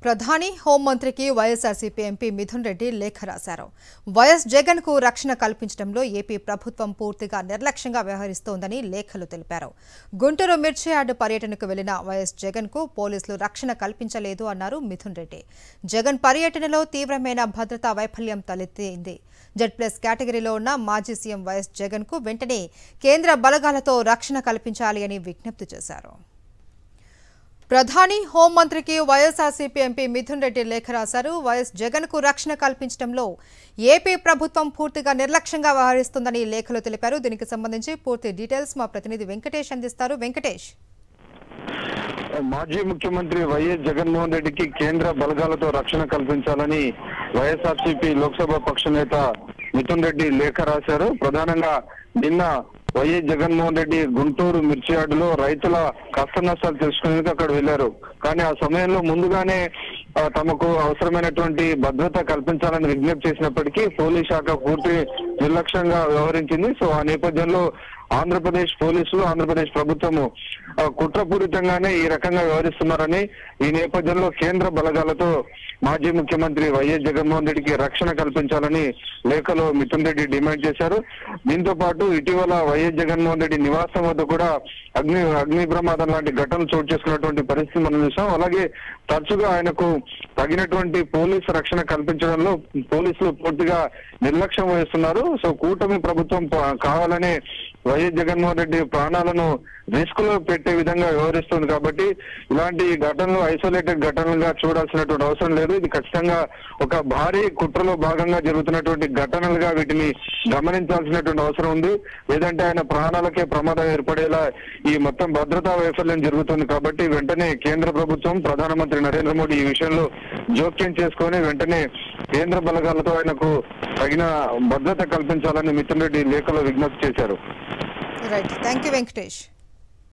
ప్రధాని హోంమంత్రికి వైఎస్ఆర్సీపీ ఎంపీ మిథున్ రెడ్డి లేఖ రాశారు. వైఎస్ జగన్ కు రక్షణ కల్పించడంలో ఏపీ ప్రభుత్వం పూర్తిగా నిర్లక్ష్యంగా వ్యవహరిస్తోందని లేఖలో తెలిపారు. గుంటూరు మిర్చి యార్డు పర్యటనకు వెళ్లిన వైఎస్ జగన్ కు పోలీసులు రక్షణ కల్పించలేదు అన్నారు మిథున్ రెడ్డి. జగన్ పర్యటనలో తీవ్రమైన భద్రతా వైఫల్యం తలెత్తింది. జెడ్+ కేటగిరీలో ఉన్న మాజీ సీఎం వైఎస్ జగన్ కు వెంటనే కేంద్ర బలగాలతో రక్షణ కల్పించాలి అని విజ్ఞప్తి చేశారు. ప్రధాని హోంమంత్రికి వైఎస్ఆర్సీపీ ఎంపీ మిథున్ రెడ్డి లేఖ రాశారు. వైఎస్ జగన్ కు రక్షణ కల్పించడంలో ఏపీ ప్రభుత్వం పూర్తిగా నిర్లక్ష్యంగా వ్యవహరిస్తుందని లేఖలో తెలిపారు. దీనికి సంబంధించి పూర్తి డీటెయిల్స్ మా ప్రతినిధి వెంకటేష్ అందిస్తారు. వెంకటేష్, మాజీ ముఖ్యమంత్రి వైఎస్ జగన్మోహన్ రెడ్డికి కేంద్ర బలగాలతో రక్షణ కల్పించాలని వైఎస్ఆర్సీపీ లోక్సభ పక్ష నేత మిథున్ రెడ్డి లేఖ రాశారు. ప్రధానంగా నిన్న వైఎస్ జగన్మోహన్ రెడ్డి గుంటూరు మిర్చి యార్డులో రైతుల కష్ట నష్టాలు తెలుసుకునేందుకు అక్కడ వెళ్లారు. కానీ ఆ సమయంలో ముందుగానే తమకు అవసరమైనటువంటి భద్రత కల్పించాలని విజ్ఞప్తి చేసినప్పటికీ పోలీస్ శాఖ పూర్తి నిర్లక్ష్యంగా వ్యవహరించింది. సో ఆ నేపథ్యంలో ఆంధ్రప్రదేశ్ పోలీసులు, ఆంధ్రప్రదేశ్ ప్రభుత్వము కుట్రపూరితంగానే ఈ రకంగా వ్యవహరిస్తున్నారని, ఈ నేపథ్యంలో కేంద్ర బలగాలతో మాజీ ముఖ్యమంత్రి వైఎస్ జగన్మోహన్ రెడ్డికి రక్షణ కల్పించాలని లేఖలో మిథున్ రెడ్డి డిమాండ్ చేశారు. దీంతో పాటు ఇటీవల వైఎస్ జగన్మోహన్ రెడ్డి నివాసం వద్ద కూడా అగ్ని ప్రమాదం లాంటి ఘటనలు చోటు చేసుకున్నటువంటి పరిస్థితి మనం చూసాం. అలాగే తరచుగా ఆయనకు తగినటువంటి పోలీసు రక్షణ కల్పించడంలో పోలీసులు పూర్తిగా నిర్లక్ష్యం వహిస్తున్నారు. సో కూటమి ప్రభుత్వం కావాలనే వైఎస్ జగన్మోహన్ రెడ్డి ప్రాణాలను రిస్క్ లో పెట్టే విధంగా వ్యవహరిస్తుంది. కాబట్టి ఇలాంటి ఘటనలు ఐసోలేటెడ్ ఘటనలుగా చూడాల్సినటువంటి అవసరం లేదు. ఇది ఖచ్చితంగా ఒక భారీ కుట్రలో భాగంగా జరుగుతున్నటువంటి ఘటనలుగా వీటిని గమనించాల్సినటువంటి అవసరం ఉంది. లేదంటే ఆయన ప్రాణాలకే ప్రమాదం ఏర్పడేలా ఈ మొత్తం భద్రతా వైఫల్యం జరుగుతుంది. కాబట్టి వెంటనే కేంద్ర ప్రభుత్వం, ప్రధానమంత్రి నరేంద్ర మోడీ ఈ విషయంలో జోక్యం చేసుకొని వెంటనే కేంద్ర బలగాలతో ఆయనకు తగిన భద్రత కల్పించాలని మిథున్ రెడ్డి లేఖలో విజ్ఞప్తి చేశారు. Right, thank you Venkatesh.